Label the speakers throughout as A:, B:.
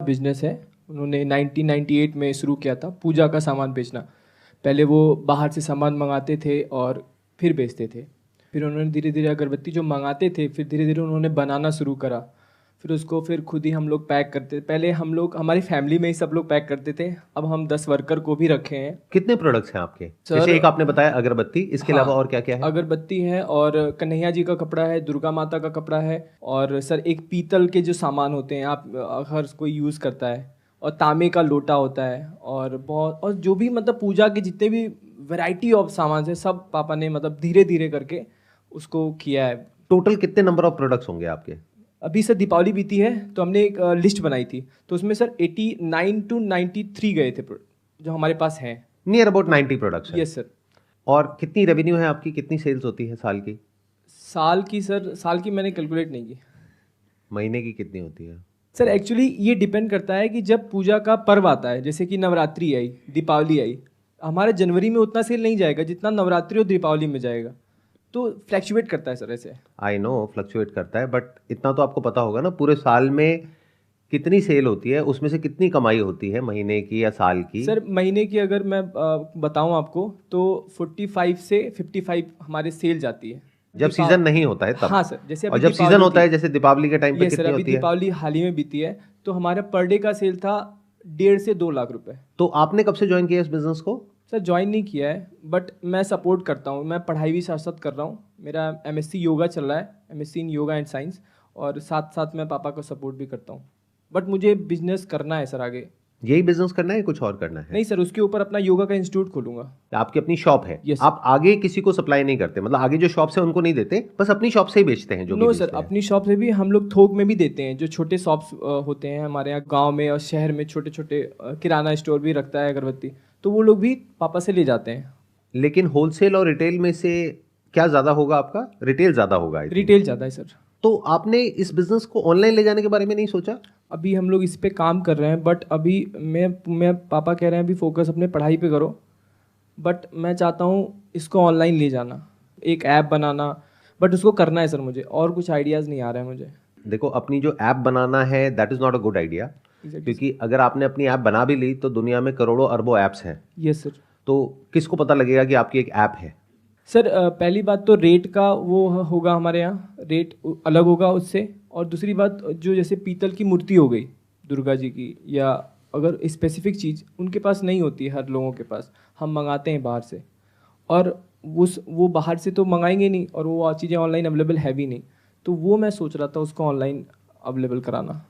A: Business है। उन्होंने 1998 में शुरू किया था पूजा का सामान बेचना। पहले वो बाहर से सामान मंगाते थे और फिर बेचते थे। फिर उन्होंने धीरे धीरे अगरबत्ती जो मंगाते थे फिर धीरे धीरे उन्होंने बनाना शुरू करा। फिर उसको फिर खुद ही हम लोग पैक करते। पहले हम लोग हमारी फैमिली में ही सब लोग पैक करते थे, अब हम 10 वर्कर को भी रखे हैं।
B: कितने प्रोडक्ट्स हैं आपके?
A: सर,
B: जैसे एक आपने बताया अगरबत्ती, इसके
A: हाँ,
B: अलावा और क्या क्या है?
A: अगरबत्ती है और कन्हैया जी का कपड़ा है, दुर्गा माता का कपड़ा है, और सर एक पीतल के जो सामान होते हैं आप हर कोई यूज़ करता है, और तांबे का लोटा होता है, और बहुत और जो भी मतलब पूजा के जितने भी वैरायटी ऑफ सामान है सब पापा ने मतलब धीरे धीरे करके उसको किया है।
B: टोटल कितने नंबर ऑफ प्रोडक्ट्स होंगे आपके?
A: अभी सर दीपावली बीती है तो हमने एक लिस्ट बनाई थी, तो उसमें सर 89 to 93 गए थे जो हमारे पास हैं।
B: नियर अबाउट 90 प्रोडक्ट्स हैं।
A: Yes sir.
B: और कितनी रेवेन्यू है आपकी, कितनी सेल्स होती है साल की?
A: साल की मैंने कैलकुलेट नहीं की।
B: महीने की कितनी होती है?
A: सर एक्चुअली ये डिपेंड करता है कि जब पूजा का पर्व आता है, जैसे कि नवरात्रि आई, दीपावली आई, हमारे जनवरी में उतना सेल नहीं जाएगा जितना नवरात्रि और दीपावली में जाएगा, तो फ्लैक्चुएट करता है सर ऐसे।
B: आई नो फ्लक्चुएट करता है, बट इतना तो आपको पता होगा ना पूरे साल में कितनी सेल होती है, उसमें से कितनी कमाई होती है महीने की या साल की?
A: सर महीने की अगर मैं बताऊं आपको तो 45 से 55 हमारे सेल जाती है
B: जब सीजन नहीं होता है तब?
A: हाँ सर, जैसे
B: और
A: अभी
B: जब सीजन होता है जैसे दीपावली के टाइम पे
A: ये सर
B: कितनी
A: अभी
B: होती है?
A: दीपावली हाल ही में बीती है तो हमारा पर डे का सेल था 1.5 से 2 लाख रुपए।
B: तो आपने कब से ज्वाइन किया इस बिजनेस को?
A: सर ज्वाइन नहीं किया है बट मैं सपोर्ट करता हूँ, मैं पढ़ाई भी साथ साथ कर रहा हूँ। मेरा एमएससी योगा चल रहा है, MSc in yoga and science, और साथ साथ मैं पापा को सपोर्ट भी करता हूँ। बट मुझे बिजनेस करना है सर आगे।
B: यही बिजनेस करना है, कुछ और करना है?
A: नहीं सर, उसके ऊपर अपना योगा का इंस्टीट्यूट खोलूंगा।
B: आपकी अपनी शॉप है?
A: Yes,
B: आप आगे किसी को सप्लाई नहीं करते, मतलब आगे जो शॉप है उनको नहीं देते, बस अपनी शॉप से ही बेचते हैं? जो
A: नो सर, अपनी शॉप से भी हम लोग थोक में भी देते हैं। जो छोटे शॉप्स होते हैं हमारे यहाँ गांव में और शहर में, छोटे छोटे किराना स्टोर भी रखता है अगरबत्ती, तो वो लोग भी पापा से ले जाते हैं।
B: लेकिन होलसेल और रिटेल में से क्या ज़्यादा होगा आपका? रिटेल ज़्यादा होगा?
A: रिटेल ज़्यादा है सर।
B: तो आपने इस बिजनेस को ऑनलाइन ले जाने के बारे में नहीं सोचा?
A: अभी हम लोग इस पे काम कर रहे हैं, बट अभी मैं पापा कह रहे हैं अभी फोकस अपने पढ़ाई पे करो, बट मैं चाहता हूँ इसको ऑनलाइन ले जाना, एक ऐप बनाना, बट उसको करना है सर मुझे, और कुछ आइडियाज़ नहीं आ रहे हैं मुझे।
B: देखो, अपनी जो ऐप बनाना है that is not a good idea, क्योंकि अगर आपने अपनी ऐप बना भी ली तो दुनिया में करोड़ों अरबों ऐप्स हैं।
A: Yes sir.
B: तो किसको पता लगेगा कि आपकी एक ऐप है?
A: सर पहली बात तो रेट का वो होगा, हमारे यहाँ रेट अलग होगा उससे, और दूसरी बात जो जैसे पीतल की मूर्ति हो गई दुर्गा जी की, या अगर स्पेसिफिक चीज़ उनके पास नहीं होती है, हर लोगों के पास, हम मंगाते हैं बाहर से, और वो बाहर से तो मंगाएंगे नहीं, और वो चीज़ें ऑनलाइन अवेलेबल है भी नहीं, तो वो मैं सोच रहा था उसको ऑनलाइन अवेलेबल कराना।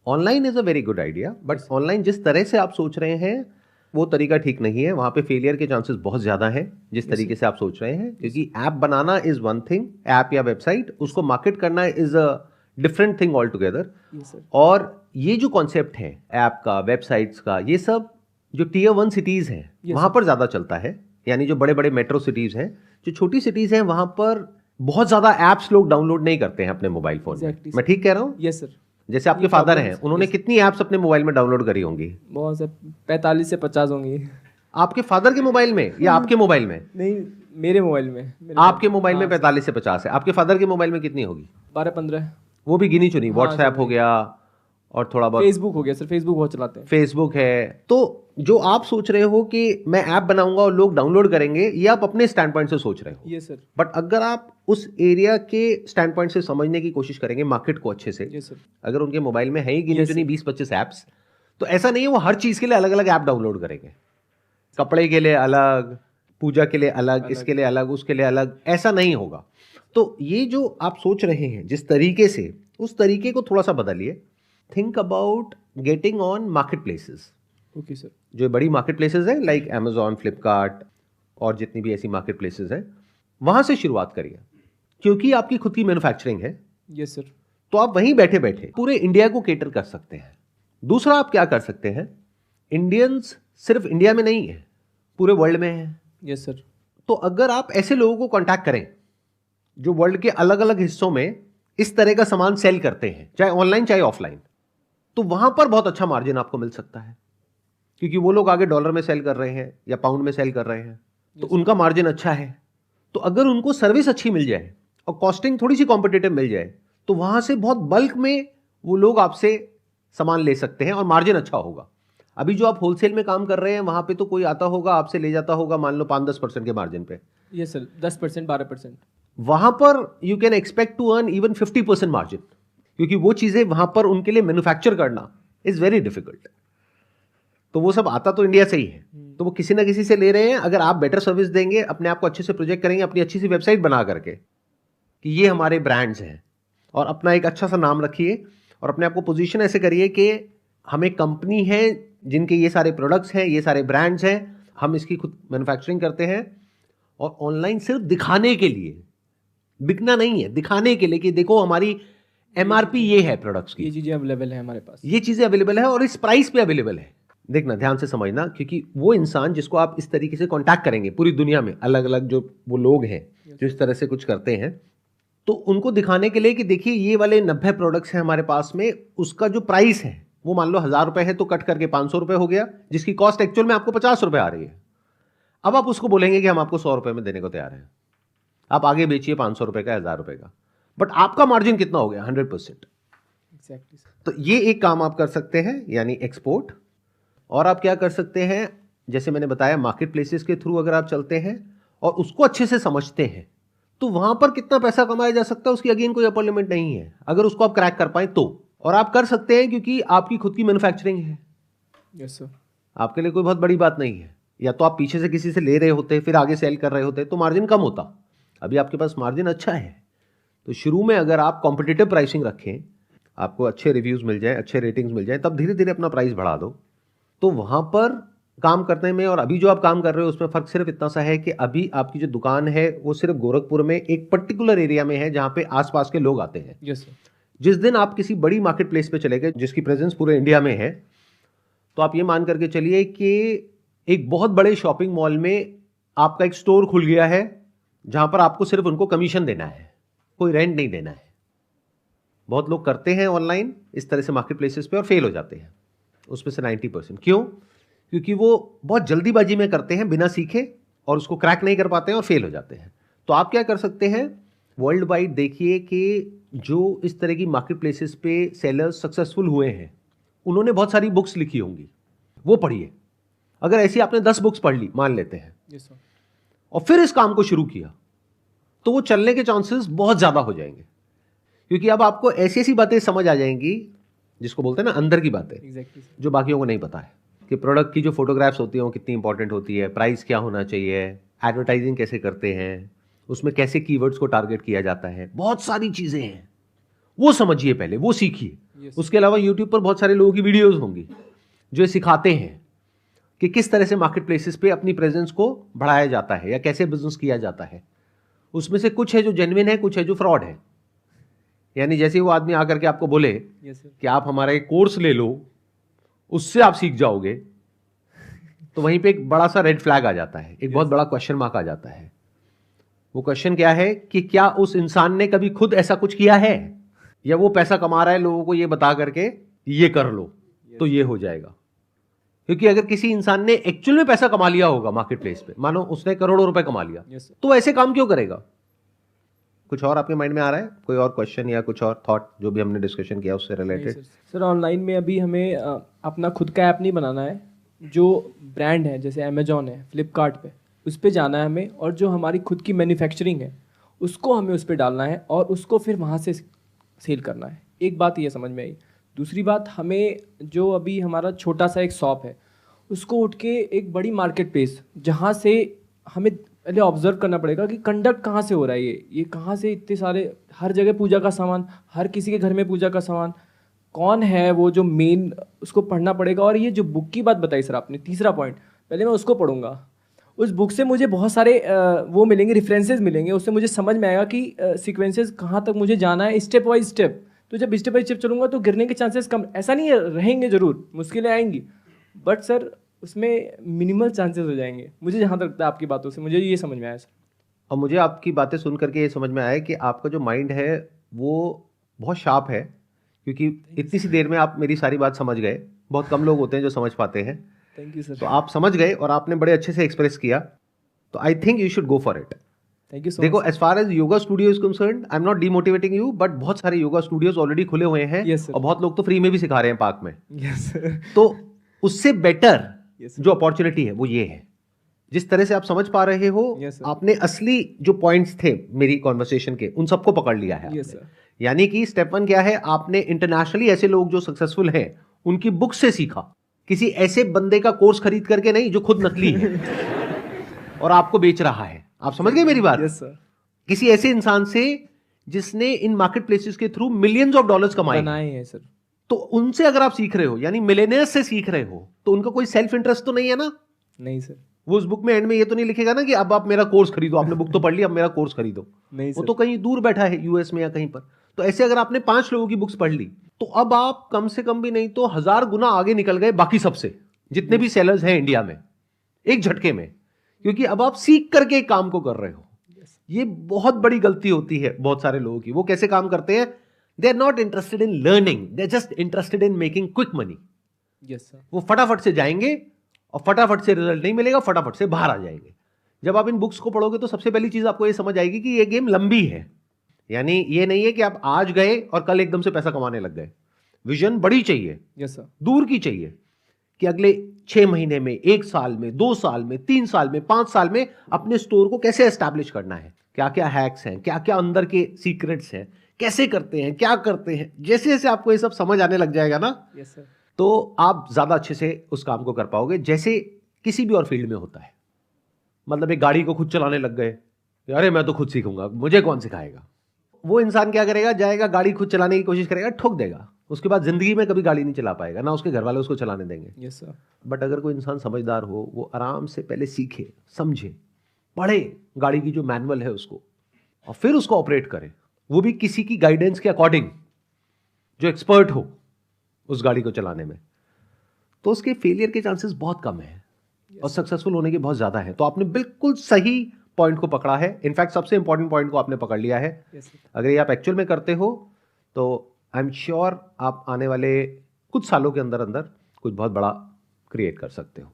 B: Online is a very good idea, but online जिस तरह से आप सोच रहे हैं वो तरीका ठीक नहीं है। वहाँ पे फेलियर के चांसेस बहुत ज़्यादा हैं जिस तरीके से आप सोच रहे हैं, क्योंकि app banana is one thing, app या वेबसाइट, उसको मार्केट करना is a different thing all together. और ये जो कॉन्सेप्ट है ऐप का, वेबसाइट्स का, ये सब जो टियर 1 सिटीज़ हैं वहाँ पर ज़्यादा चलता है, यानी जो बड़े बड़े मेट्रो सिटीज़ हैं। जो छोटी सिटीज़ हैं वहाँ पर बहुत ज़्यादा ऐप्स लोग डाउनलोड नहीं करते हैं अपने मोबाइल फ़ोन में। मैं ठीक कह रहा हूँ?
A: Yes sir.
B: जैसे आपके फादर हैं, उन्होंने कितनी ऐप्स अपने मोबाइल में डाउनलोड करी होंगी?
A: बहुत सर, 45 से 50 होंगी।
B: आपके फादर के मोबाइल में या आपके मोबाइल में?
A: नहीं, मेरे मोबाइल में।
B: आपके मोबाइल में 45 से 50 है, आपके फादर के मोबाइल में कितनी होगी?
A: 12-15।
B: वो भी गिनी चुनी। व्हाट्सएप हो गया और थोड़ा बहुत
A: फेसबुक हो गया सर, फेसबुक बहुत चलाते हैं।
B: फेसबुक है। तो जो आप सोच रहे हो कि मैं ऐप बनाऊंगा और लोग डाउनलोड करेंगे, ये आप अपने स्टैंड पॉइंट से सोच रहे हो।
A: Yes sir.
B: बट अगर आप उस एरिया के स्टैंड पॉइंट से समझने की कोशिश करेंगे मार्केट को अच्छे से,
A: यस सर,
B: अगर उनके मोबाइल में है ही गिनी चुनी 20-25 ऐप्स, तो ऐसा नहीं है वो हर चीज के लिए अलग अलग ऐप डाउनलोड करेंगे। कपड़े के लिए अलग, पूजा के लिए अलग, इसके लिए अलग, उसके लिए अलग, ऐसा नहीं होगा। तो ये जो आप सोच रहे हैं जिस तरीके से, उस तरीके को थोड़ा सा बदलिए। Think about getting on market places.
A: Okay sir.
B: जो बड़ी मार्केट प्लेसेस हैं लाइक अमेजॉन, फ्लिपकार्ट और जितनी भी ऐसी मार्केट प्लेसेस हैं, वहां से शुरुआत करिए, क्योंकि आपकी खुद की मैन्युफैक्चरिंग है।
A: Yes sir.
B: तो आप वहीं बैठे बैठे पूरे इंडिया को केटर कर सकते हैं। दूसरा आप क्या कर सकते हैं, इंडियंस सिर्फ इंडिया में नहीं है, पूरे वर्ल्ड में है।
A: Yes sir.
B: तो अगर आप ऐसे लोगों को कांटेक्ट करें जो वर्ल्ड के अलग अलग हिस्सों में इस तरह का सामान सेल करते हैं, चाहे ऑनलाइन चाहे ऑफलाइन, तो वहां पर बहुत अच्छा मार्जिन आपको मिल सकता है, क्योंकि वो लोग आगे डॉलर में सेल कर रहे हैं या पाउंड में सेल कर रहे हैं, तो उनका मार्जिन अच्छा है। तो अगर उनको सर्विस अच्छी मिल जाए और कॉस्टिंग थोड़ी सी कॉम्पिटिटिव मिल जाए, तो वहां से बहुत बल्क में वो लोग आपसे सामान ले सकते हैं और मार्जिन अच्छा होगा। अभी जो आप होलसेल में काम कर रहे हैं वहां पे तो कोई आता होगा आपसे ले जाता होगा मान लो 5-10% के मार्जिन पे।
A: Yes sir, 10% 12%।
B: वहां पर you can expect to earn even 50% margin, क्योंकि वो चीजें वहां पर उनके लिए मैन्युफैक्चर करना इज वेरी डिफिकल्ट। तो वो सब आता तो इंडिया से ही है, तो वो किसी ना किसी से ले रहे हैं। अगर आप बेटर सर्विस देंगे, अपने आप को अच्छे से प्रोजेक्ट करेंगे, अपनी अच्छी सी वेबसाइट बना करके कि ये हमारे ब्रांड्स हैं, और अपना एक अच्छा सा नाम रखिए और अपने आप को पोजीशन ऐसे करिए कि हम एक कंपनी है जिनके ये सारे प्रोडक्ट्स हैं, ये सारे ब्रांड्स हैं, हम इसकी खुद मैन्युफैक्चरिंग करते हैं, और ऑनलाइन सिर्फ दिखाने के लिए, बिकना नहीं है, दिखाने के लिए कि देखो हमारी एमआरपी ये है प्रोडक्ट्स की,
A: ये चीज़ें अवेलेबल है हमारे पास,
B: ये चीजें अवेलेबल है और इस प्राइस पे अवेलेबल है। देखना, ध्यान से समझना, क्योंकि वो इंसान जिसको आप इस तरीके से कांटेक्ट करेंगे पूरी दुनिया में, अलग अलग जो वो लोग हैं जो इस तरह से कुछ करते हैं, तो उनको दिखाने के लिए कि देखिए ये वाले 90 प्रोडक्ट्स हैं हमारे पास में, उसका जो प्राइस है वो मान लो 1000 रुपए है तो कट करके 500 रुपए हो गया, जिसकी कॉस्ट एक्चुअल में आपको 50 रुपए आ रही है। अब आप उसको बोलेंगे कि हम आपको 100 रुपए में देने को तैयार हैं, आप आगे बेचिए 500 रुपए का, 1000 रुपए का, बट आपका मार्जिन कितना हो गया? 100%।
A: एग्जैक्टली।
B: तो ये एक काम आप कर सकते हैं, यानी एक्सपोर्ट। और आप क्या कर सकते हैं, जैसे मैंने बताया मार्केट प्लेसेस के थ्रू अगर आप चलते हैं और उसको अच्छे से समझते हैं, तो वहां पर कितना पैसा कमाया जा सकता है उसकी अगेन कोई अपर लिमिट नहीं है, अगर उसको आप क्रैक कर पाए तो। और आप कर सकते हैं क्योंकि आपकी खुद की मैन्युफैक्चरिंग है।
A: Yes sir.
B: आपके लिए कोई बहुत बड़ी बात नहीं है। या तो आप पीछे से किसी से ले रहे होते फिर आगे सेल कर रहे होते तो मार्जिन कम होता, अभी आपके पास मार्जिन अच्छा है। तो शुरू में अगर आप कॉम्पिटिटिव प्राइसिंग रखें, आपको अच्छे रिव्यूज मिल जाए, अच्छे रेटिंग्स मिल जाए, तब धीरे धीरे अपना प्राइस बढ़ा दो, तो वहां पर काम करने में और अभी जो आप काम कर रहे हो उसमें फर्क सिर्फ इतना सा है कि अभी आपकी जो दुकान है वो सिर्फ गोरखपुर में एक पर्टिकुलर एरिया में है जहां पे आसपास के लोग आते हैं।
A: Yes sir.
B: जिस दिन आप किसी बड़ी मार्केट प्लेस पे चले गए जिसकी प्रेजेंस पूरे इंडिया में है, तो आप ये मान करके चलिए कि एक बहुत बड़े शॉपिंग मॉल में आपका एक स्टोर खुल गया है जहां पर आपको सिर्फ उनको कमीशन देना है, कोई रेंट नहीं देना है। बहुत लोग करते हैं ऑनलाइन इस तरह से मार्केट प्लेसेस पे और फेल हो जाते हैं उसमें से 90%। क्यों? क्योंकि वो बहुत जल्दीबाजी में करते हैं बिना सीखे और उसको क्रैक नहीं कर पाते हैं और फेल हो जाते हैं। तो आप क्या कर सकते हैं, वर्ल्ड वाइड देखिए कि जो इस तरह की मार्केट प्लेसेस पे सेलर्स सक्सेसफुल हुए हैं उन्होंने बहुत सारी बुक्स लिखी होंगी, वो पढ़िए। अगर ऐसी आपने 10 बुक्स पढ़ ली मान लेते हैं,
A: यस सर,
B: और फिर इस काम को शुरू किया, तो वो चलने के चांसेस बहुत ज़्यादा हो जाएंगे, क्योंकि अब आपको ऐसी ऐसी बातें समझ आ जाएंगी जिसको बोलते हैं ना अंदर की बातें,
A: एग्जैक्टली सर।
B: जो बाकियों को नहीं पता है, कि प्रोडक्ट की जो फोटोग्राफ्स होती हैं वो कितनी इंपॉर्टेंट होती है, प्राइस क्या होना चाहिए, एडवर्टाइजिंग कैसे करते हैं, उसमें कैसे कीवर्ड्स को टारगेट किया जाता है, बहुत सारी चीज़ें हैं, वो समझिए पहले, वो सीखिए।
A: Yes.
B: उसके अलावा यूट्यूब पर बहुत सारे लोगों की वीडियोस होंगी जो सिखाते हैं कि किस तरह से मार्केट प्लेसेस पे अपनी प्रेजेंस को बढ़ाया जाता है या कैसे बिजनेस किया जाता है। उसमें से कुछ है जो जेन्युइन है, कुछ है जो फ्रॉड है। यानी जैसे वो आदमी आकर के आपको बोले
A: यस सर।
B: कि आप हमारा एक कोर्स ले लो, उससे आप सीख जाओगे, तो वहीं पे एक बड़ा सा रेड फ्लैग आ जाता है, एक बहुत बड़ा क्वेश्चन मार्क आ जाता है। वो क्वेश्चन क्या है कि क्या उस इंसान ने कभी खुद ऐसा कुछ किया है, या वो पैसा कमा रहा है लोगों को ये बता करके ये कर लो तो ये हो जाएगा। क्योंकि अगर किसी इंसान ने एक्चुअल में पैसा कमा लिया होगा मार्केट प्लेस पे, मानो उसने करोड़ों रुपए कमा लिया,
A: यस सर।
B: तो ऐसे काम क्यों करेगा? कुछ और आपके माइंड में आ रहा है, कोई और क्वेश्चन या कुछ और थॉट जो भी हमने डिस्कशन किया उससे रिलेटेड?
A: सर ऑनलाइन में अभी हमें अपना खुद का ऐप नहीं बनाना है, जो ब्रांड है जैसे अमेजोन है, फ्लिपकार्ट पे उस पर जाना है हमें, और जो हमारी खुद की मैन्युफैक्चरिंग है उसको हमें उस पर डालना है और उसको फिर वहाँ से सेल करना है। एक बात ये समझ में आई। दूसरी बात, हमें जो अभी हमारा छोटा सा एक शॉप है उसको उठ के एक बड़ी मार्केट प्लेस, जहाँ से हमें पहले ऑब्जर्व करना पड़ेगा कि कंडक्ट कहाँ से हो रहा है, ये कहाँ से इतने सारे, हर जगह पूजा का सामान, हर किसी के घर में पूजा का सामान, कौन है वो जो मेन, उसको पढ़ना पड़ेगा। और ये जो बुक की बात बताई सर आपने, तीसरा पॉइंट, पहले मैं उसको पढ़ूंगा, उस बुक से मुझे बहुत सारे वो मिलेंगे, रेफरेंसेस मिलेंगे, उससे मुझे समझ में आएगा कि सीक्वेंसेस कहाँ तक मुझे जाना है, स्टेप बाई स्टेप। तो जब स्टेप बाई स्टेप चलूंगा तो गिरने के चांसेस कम, ऐसा नहीं है, रहेंगे जरूर, मुश्किलें आएंगी, बट सर उसमें मिनिमल चांसेस हो जाएंगे। मुझे जहाँ तक लगता है आपकी बातों से मुझे ये समझ में आया सर।
B: और मुझे आपकी बातें सुन करके ये समझ में आया कि आपका जो माइंड है वो बहुत शार्प है, क्योंकि इतनी सी देर में आप मेरी सारी बात समझ गए। बहुत कम लोग होते हैं जो समझ पाते हैं।
A: Thank you sir.
B: तो आप समझ गए और आपने बड़े अच्छे से एक्सप्रेस किया, तो I think you should go for it.
A: Thank you so
B: देखो,
A: much.
B: As far as yoga studio is concerned, I am not demotivating you, but बहुत सारे योगा स्टूडियोज ऑलरेडी खुले हुए हैं
A: Yes, sir.
B: और बहुत लोग तो फ्री में भी सिखा रहे हैं पार्क में।
A: Yes sir.
B: तो उससे बेटर
A: Yes, sir.
B: जो अपॉर्चुनिटी है वो ये है। जिस तरह से आप समझ पा रहे हो,
A: Yes, sir.
B: आपने असली जो पॉइंट्स थे मेरी कॉन्वर्सेशन के, उन सबको पकड़ लिया है
A: यस
B: आपने।
A: सर।
B: यानी कि स्टेप 1 क्या है, आपने इंटरनेशनली ऐसे लोग जो सक्सेसफुल हैं उनकी बुक से सीखा, किसी ऐसे बंदे का कोर्स खरीद करके नहीं जो खुद नकली है और आपको बेच रहा है। आप समझ गए मेरी बात?
A: Yes sir.
B: किसी ऐसे इंसान से जिसने इन मार्केट प्लेसेस के थ्रू मिलियंस ऑफ डॉलर्स कमाए हैं।
A: बनाए हैं सर।
B: तो उनसे अगर आप सीख रहे हो, यानी मिलेनियर्स से सीख रहे हो, तो उनका कोई सेल्फ इंटरेस्ट तो नहीं है ना।
A: नहीं सर।
B: वो उस बुक में एंड में ये तो नहीं लिखेगा ना कि अब आप मेरा कोर्स खरीदो, आपने बुक तो पढ़ ली, अब मेरा कोर्स खरीदो।
A: नहीं
B: वो
A: सर।
B: तो कहीं दूर बैठा है, यूएस में या कहीं पर। तो ऐसे अगर आपने 5 लोगों की बुक्स पढ़ ली, तो अब आप कम से कम भी नहीं तो 1000 गुना आगे निकल गए बाकी सबसे, जितने भी सेलर्स हैं इंडिया में, एक झटके में। क्योंकि अब आप सीख करके एक काम को कर रहे हो। ये बहुत बड़ी गलती होती है बहुत सारे लोगों की। वो कैसे काम करते हैं? They are not interested in learning, they are just interested in making quick money.
A: Yes sir.
B: वो फटाफट से जाएंगे और फटाफट से रिजल्ट नहीं मिलेगा, फटाफट से बाहर आ जाएंगे। जब आप इन बुक्स को पढ़ोगे तो सबसे पहली चीज आपको ये समझ आएगी कि ये गेम लंबी है। यानी ये नहीं है कि आप आज गए और कल एकदम से पैसा कमाने लग गए। विजन बड़ी चाहिए,
A: यस सर।
B: दूर की चाहिए, कि अगले 6 महीने में, 1 साल में, 2 साल में, 3 साल में, 5 साल में अपने स्टोर को कैसे एस्टैब्लिश करना है, क्या क्या हैक्स हैं, क्या क्या अंदर के सीक्रेट्स हैं, कैसे करते हैं, क्या करते हैं। जैसे जैसे आपको ये सब समझ आने लग जाएगा ना,
A: यस सर।
B: तो आप ज्यादा अच्छे से उस काम को कर पाओगे। जैसे किसी भी और फील्ड में होता है। मतलब एक गाड़ी को खुद चलाने लग गए, अरे मैं तो खुद सीखूंगा, मुझे कौन सिखाएगा। वो इंसान क्या करेगा, जाएगा गाड़ी खुद चलाने की कोशिश करेगा, ठोक देगा। उसके बाद जिंदगी में कभी गाड़ी नहीं चला पाएगा, ना उसके घर वाले उसको चलाने देंगे।
A: Yes sir.
B: बट अगर कोई इंसान समझदार हो, वो आराम से पहले सीखे, समझे, पढ़े गाड़ी की जो मैनुअल है उसको, और फिर उसको ऑपरेट करे, वो भी किसी की गाइडेंस के अकॉर्डिंग, जो एक्सपर्ट हो उस गाड़ी को चलाने में, तो उसके फेलियर के चांसेस बहुत कम है और सक्सेसफुल होने के बहुत ज्यादा है। तो आपने बिल्कुल सही पॉइंट को पकड़ा है। इनफैक्ट सबसे इंपॉर्टेंट पॉइंट को आपने पकड़ लिया है।
A: Yes sir.
B: अगर ये आप एक्चुअल में करते हो तो आई एम श्योर आप आने वाले कुछ सालों के अंदर अंदर कुछ बहुत बड़ा क्रिएट कर सकते हो।